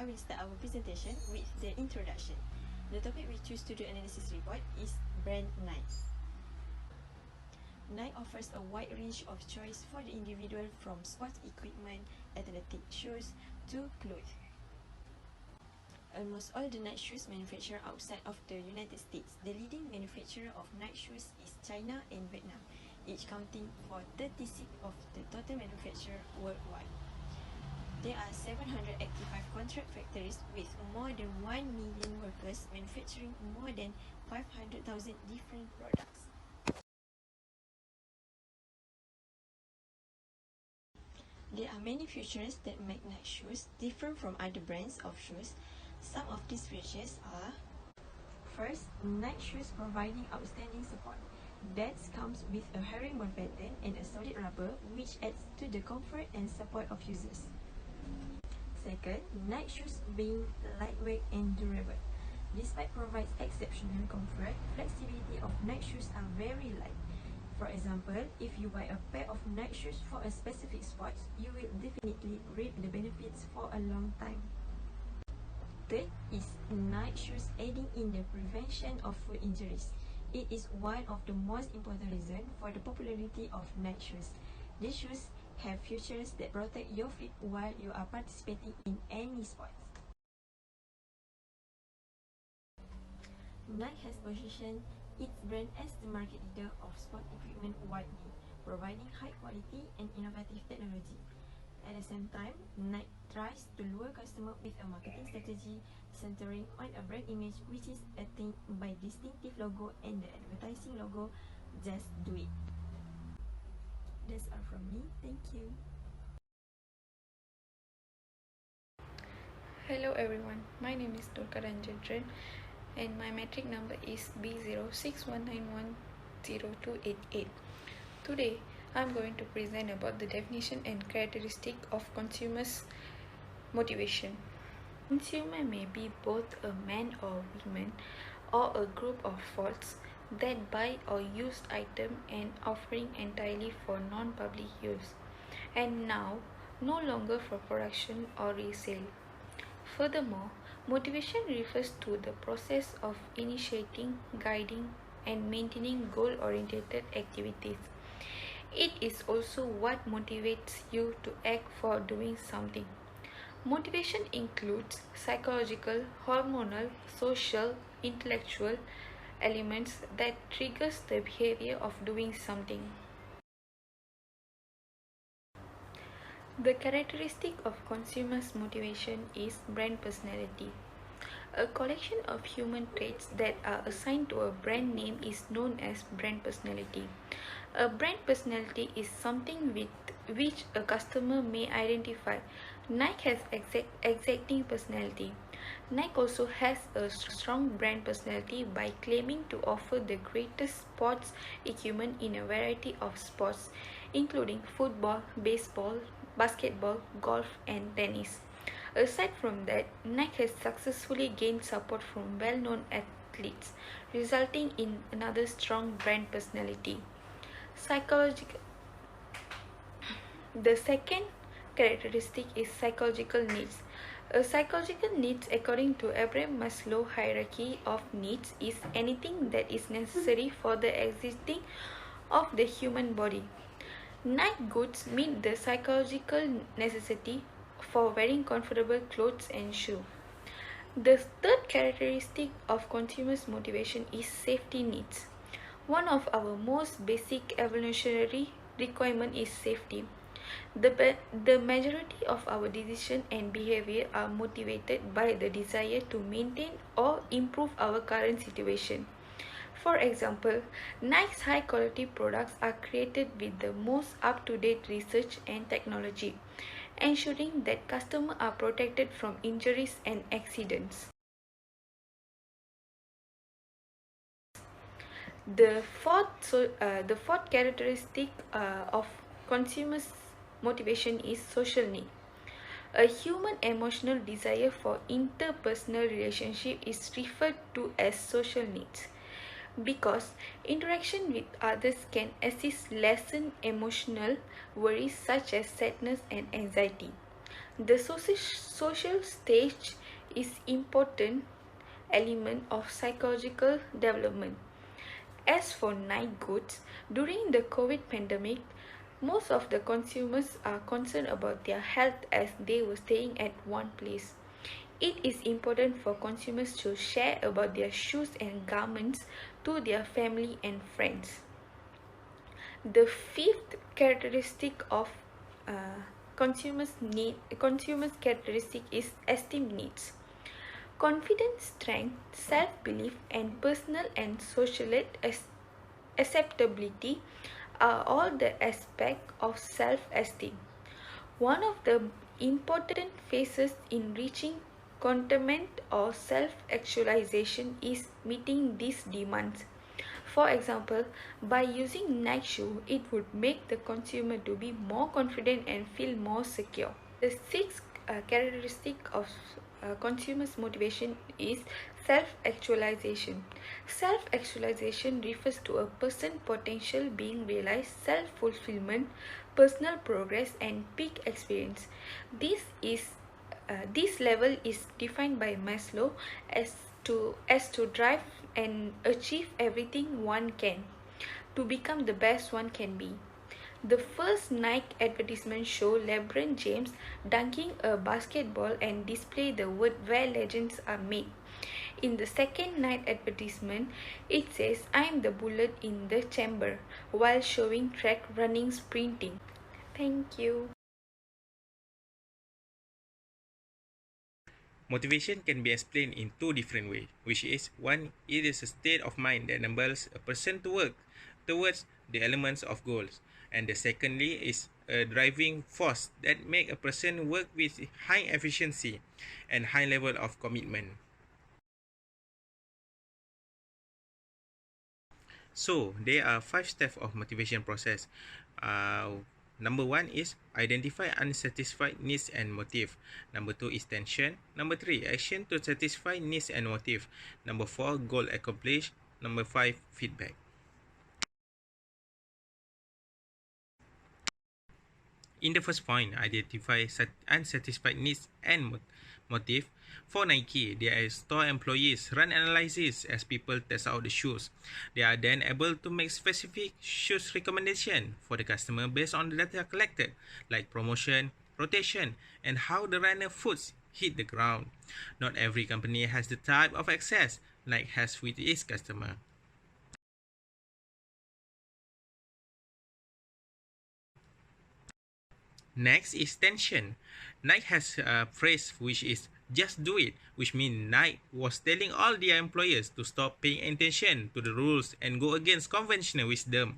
I will start our presentation with the introduction. The topic we choose to do analysis report is brand Nike. Nike offers a wide range of choice for the individual, from sports equipment, athletic shoes to clothes. Almost all the Nike shoes manufactured outside of the United States. The leading manufacturer of Nike shoes is China and Vietnam, each accounting for 36% of the total manufacture worldwide. There are 785 contract factories with more than 1 million workers manufacturing more than 500,000 different products. There are many features that make Nike shoes different from other brands of shoes. Some of these features are: first, Nike shoes providing outstanding support. That comes with a herringbone pattern and a solid rubber, which adds to the comfort and support of users. Second, Nike shoes being lightweight and durable. Despite provides exceptional comfort, flexibility of Nike shoes are very light. For example, if you buy a pair of Nike shoes for a specific sport, you will definitely reap the benefits for a long time. Third is Nike shoes aiding in the prevention of foot injuries. It is one of the most important reasons for the popularity of Nike shoes. These shoes have features that protect your feet while you are participating in any sports. Nike has positioned its brand as the market leader of sport equipment widely, providing high quality and innovative technology. At the same time, Nike tries to lure customers with a marketing strategy centering on a brand image which is attained by distinctive logo and the advertising logo, "Just Do It." That's all from me. Thank you. Hello everyone, my name is Durka and my metric number is B0619102888. Today, I'm going to present about the definition and characteristic of consumers' motivation. Consumer may be both a man or woman or a group of folks that buy or use item and offering entirely for non-public use, and now no longer for production or resale. Furthermore, motivation refers to the process of initiating, guiding, and maintaining goal-oriented activities. It is also what motivates you to act for doing something. Motivation includes psychological, hormonal, social, intellectual elements that triggers the behavior of doing something. The characteristic of consumers' motivation is brand personality. A collection of human traits that are assigned to a brand name is known as brand personality. A brand personality is something with which a customer may identify. Nike has exacting personality. Nike also has a strong brand personality by claiming to offer the greatest sports equipment in a variety of sports, including football, baseball, basketball, golf, and tennis. Aside from that, Nike has successfully gained support from well-known athletes, resulting in another strong brand personality. The second characteristic is psychological needs. A psychological needs, according to Abraham Maslow hierarchy of needs, is anything that is necessary for the existing of the human body. Nike goods meet the psychological necessity for wearing comfortable clothes and shoes. The third characteristic of consumers' motivation is safety needs. One of our most basic evolutionary requirements is safety. The majority of our decisions and behavior are motivated by the desire to maintain or improve our current situation. For example, Nike's high-quality products are created with the most up-to-date research and technology, ensuring that customers are protected from injuries and accidents. The fourth characteristic of consumers' motivation is social need. A human emotional desire for interpersonal relationship is referred to as social needs, because interaction with others can assist lessen emotional worries such as sadness and anxiety. The social stage is important element of psychological development. As for night goods, during the COVID pandemic, most of the consumers are concerned about their health as they were staying at one place. It is important for consumers to share about their shoes and garments to their family and friends. The fifth characteristic of consumers characteristic is esteem needs. Confidence, strength, self-belief, and personal and social acceptability are all the aspects of self-esteem. One of the important phases in reaching contentment or self-actualization is meeting these demands. For example, by using Nike shoe, it would make the consumer to be more confident and feel more secure. The sixth characteristic of consumers' motivation is self-actualization. Self-actualization refers to a person's potential being realized, self-fulfillment, personal progress, and peak experience. This level is defined by Maslow as to drive and achieve everything one can, to become the best one can be. The first Nike advertisement showed LeBron James dunking a basketball and display the word "Where Legends Are Made." In the second Nike advertisement, it says "I am the bullet in the chamber" while showing track running sprinting. Thank you. Motivation can be explained in two different ways, which is one, it is a state of mind that enables a person to work towards the elements of goals, and the secondly is a driving force that make a person work with high efficiency and high level of commitment. So there are 5 steps of motivation process. Number 1 is identify unsatisfied needs and motive. Number 2 is tension. Number 3, action to satisfy needs and motive. Number 4, goal accomplished. Number 5, feedback. In the first point, identify unsatisfied needs and motive. For Nike, their store employees run analysis as people test out the shoes. They are then able to make specific shoes recommendation for the customer based on the data collected, like promotion, rotation, and how the runner foots hit the ground. Not every company has the type of access Nike has with its customer. Next is tension. Nike has a phrase which is just do it, which means Nike was telling all their employees to stop paying attention to the rules and go against conventional wisdom.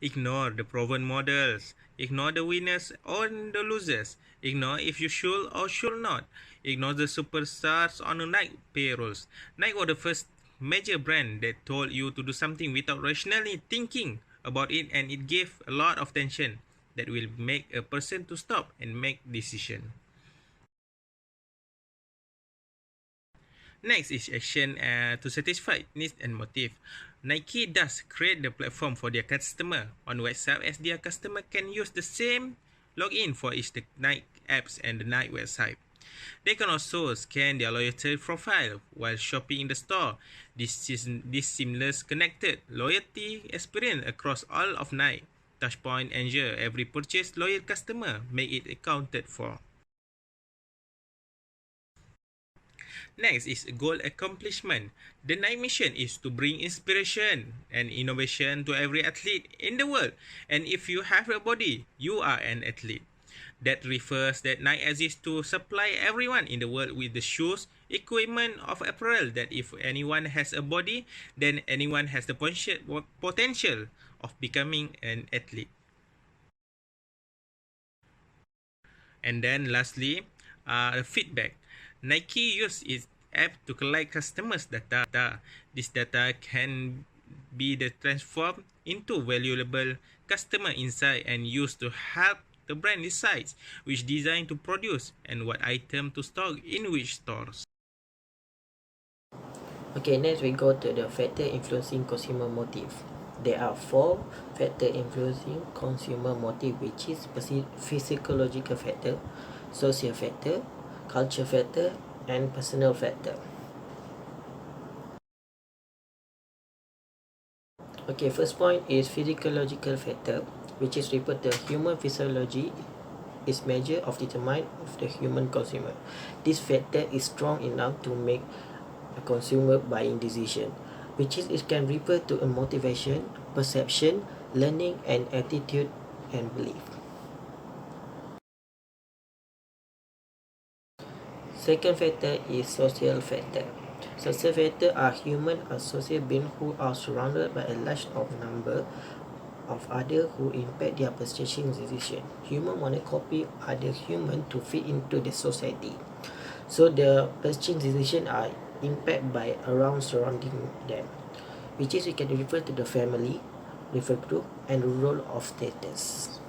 Ignore the proven models. Ignore the winners or the losers. Ignore if you should or should not. Ignore the superstars on the Nike payrolls. Nike was the first major brand that told you to do something without rationally thinking about it, and it gave a lot of tension that will make a person to stop and make decision. Next is action to satisfy needs and motive. Nike does create the platform for their customer on website as their customer can use the same login for each the Nike apps and the Nike website. They can also scan their loyalty profile while shopping in the store. This seamless connected loyalty experience across all of Nike touchpoint ensure every purchase loyal customer make it accounted for. Next is goal accomplishment. The Nike mission is to bring inspiration and innovation to every athlete in the world. And if you have a body, you are an athlete. That refers that Nike exists to supply everyone in the world with the shoes, equipment of apparel that if anyone has a body, then anyone has the potential of becoming an athlete. And then lastly, feedback. Nike uses its app to collect customers' data. This data can be transformed into valuable customer insight and used to help the brand decides which design to produce and what item to stock in which stores. Okay, next we go to the factor influencing consumer motive. There are four factors influencing consumer motive, which is physiological factor, social factor, culture factor, and personal factor. Okay, first point is physiological factor, which is referred to human physiology is measure of determine of the human consumer. This factor is strong enough to make a consumer buying decision, which is it can refer to a motivation, perception, learning, and attitude and belief. Second factor is social factor. Social factor are human or social beings who are surrounded by a large number of others who impact their purchasing decision. Human want to copy other human to fit into the society. So the purchasing decision are impacted by around surrounding them, which is we can refer to the family, refer group, and role of status.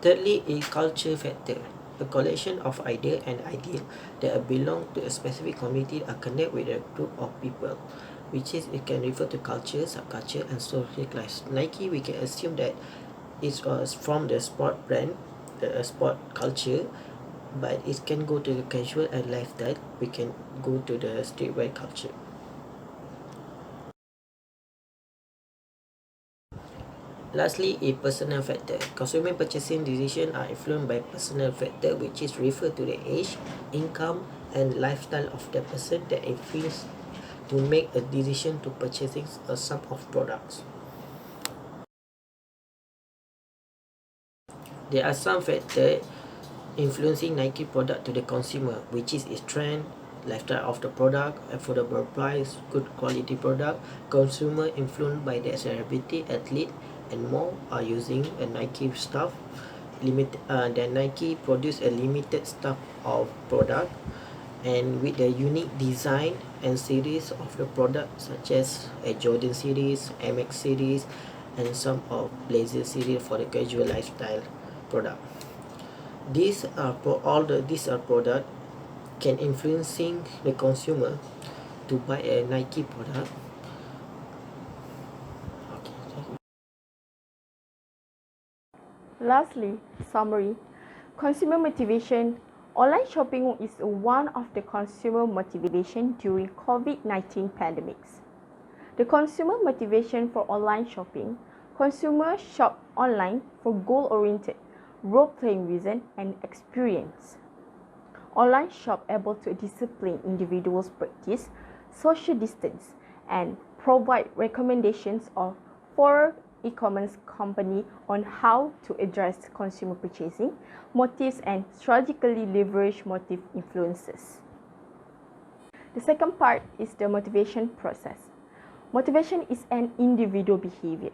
Thirdly, a culture factor. A collection of ideas and ideals that belong to a specific community are connected with a group of people, which is it can refer to culture, subculture, and social class. Nike, we can assume that it's from the sport brand, the sport culture, but it can go to the casual and lifestyle. We can go to the streetwear culture. Lastly, a personal factor. Consumer purchasing decisions are influenced by personal factor, which is referred to the age, income, and lifestyle of the person that influence to make a decision to purchasing a sum of products. There are some factors influencing Nike product to the consumer, which is its trend, lifestyle of the product, affordable price, good quality product. Consumer influenced by the celebrity, athlete, and more are using a Nike stuff. The Nike produce a limited stuff of product, and with the unique design and series of the product, such as a Jordan series, MX series, and some of Blazer series for the casual lifestyle product. These are product can influencing the consumer to buy a Nike product. Okay. Lastly, summary. Consumer motivation. Online shopping is one of the consumer motivation during COVID-19 pandemics. The consumer motivation for online shopping. Consumers shop online for goal-oriented, role-playing reason and experience. Online shop able to discipline individuals' practice, social distance, and provide recommendations for e-commerce company on how to address consumer purchasing motives and strategically leverage motive influences. The second part is the motivation process. Motivation is an individual behavior.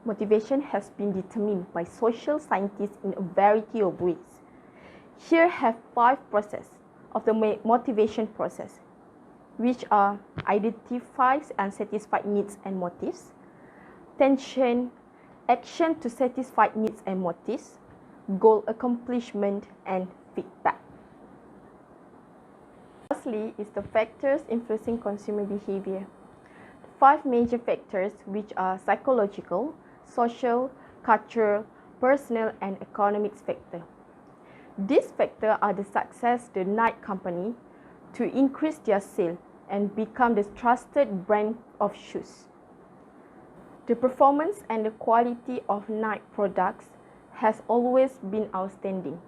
Motivation has been determined by social scientists in a variety of ways. Here have 5 processes of the motivation process, which are identifies and satisfied needs and motives, tension, action to satisfy needs and motives, goal accomplishment, and feedback. Lastly is the factors influencing consumer behavior. 5 major factors, which are psychological, social, cultural, personal, and economic factors. These factors are the success the Nike company to increase their sale and become the trusted brand of shoes. The performance and the quality of Nike products has always been outstanding.